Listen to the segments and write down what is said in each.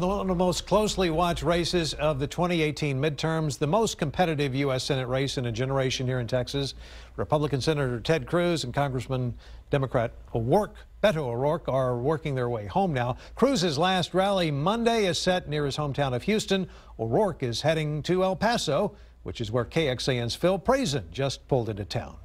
One of the most closely watched races of the 2018 midterms, the most competitive U.S. Senate race in a generation here in Texas. Republican Senator Ted Cruz and Congressman Democrat Beto O'Rourke are working their way home now. Cruz's last rally Monday is set near his hometown of Houston. O'Rourke is heading to El Paso, which is where KXAN's Phil Prazen just pulled into town.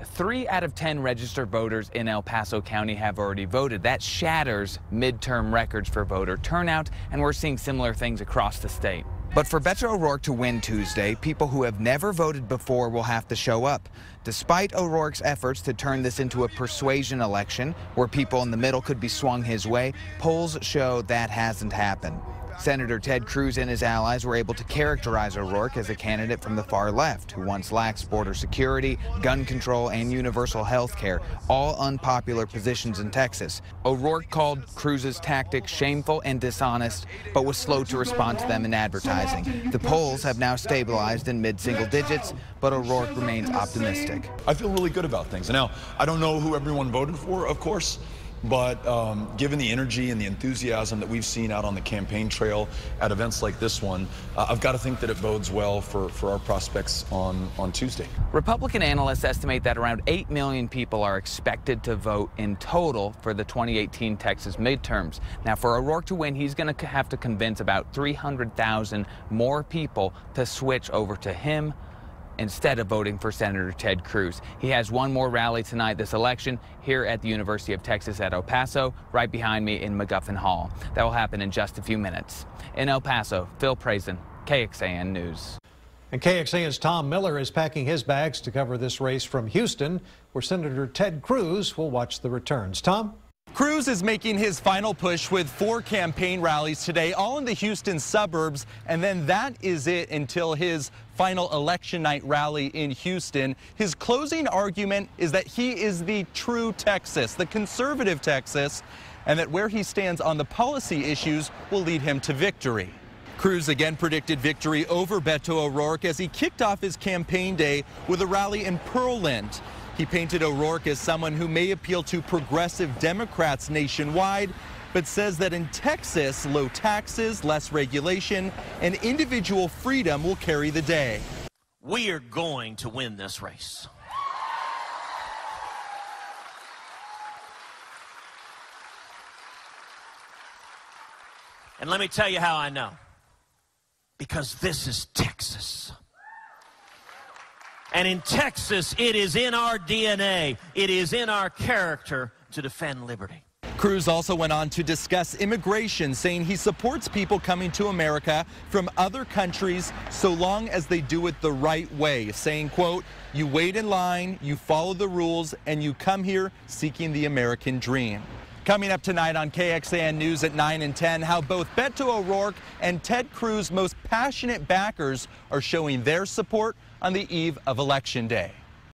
3 out of 10 registered voters in El Paso County have already voted. That shatters midterm records for voter turnout, and we're seeing similar things across the state. But for Beto O'Rourke to win Tuesday, people who have never voted before will have to show up. Despite O'Rourke's efforts to turn this into a persuasion election, where people in the middle could be swung his way, polls show that hasn't happened. Senator Ted Cruz and his allies were able to characterize O'Rourke as a candidate from the far left who wants lax border security, gun control, and universal health care, all unpopular positions in Texas. O'Rourke called Cruz's tactics shameful and dishonest, but was slow to respond to them in advertising. The polls have now stabilized in mid-single digits, but O'Rourke remains optimistic. I feel really good about things. Now, I don't know who everyone voted for, of course, but given the energy and the enthusiasm that we've seen out on the campaign trail at events like this one, I've got to think that it bodes well for our prospects on Tuesday. Republican analysts estimate that around 8 million people are expected to vote in total for the 2018 Texas midterms. Now, for O'Rourke to win, he's going to have to convince about 300,000 more people to switch over to him instead of voting for Senator Ted Cruz. He has one more rally tonight this election here at the University of Texas at El Paso, right behind me in McGuffin Hall. That will happen in just a few minutes. In El Paso, Phil Prazen, KXAN News. And KXAN's Tom Miller is packing his bags to cover this race from Houston, where Senator Ted Cruz will watch the returns. Tom? Cruz is making his final push with 4 campaign rallies today, all in the Houston suburbs, and then that is it until his final election night rally in Houston. His closing argument is that he is the true Texas, the conservative Texas, and that where he stands on the policy issues will lead him to victory. Cruz again predicted victory over Beto O'Rourke as he kicked off his campaign day with a rally in Pearland. He painted O'Rourke as someone who may appeal to progressive Democrats nationwide, but says that in Texas, low taxes, less regulation, and individual freedom will carry the day. We are going to win this race. And let me tell you how I know. Because this is Texas. And in Texas, it is in our DNA, it is in our character to defend liberty. Cruz also went on to discuss immigration, saying he supports people coming to America from other countries so long as they do it the right way, saying, quote, "You wait in line, you follow the rules, and you come here seeking the American dream." Coming up tonight on KXAN News at 9 and 10, how both Beto O'Rourke and Ted Cruz' most passionate backers are showing their support on the eve of Election Day.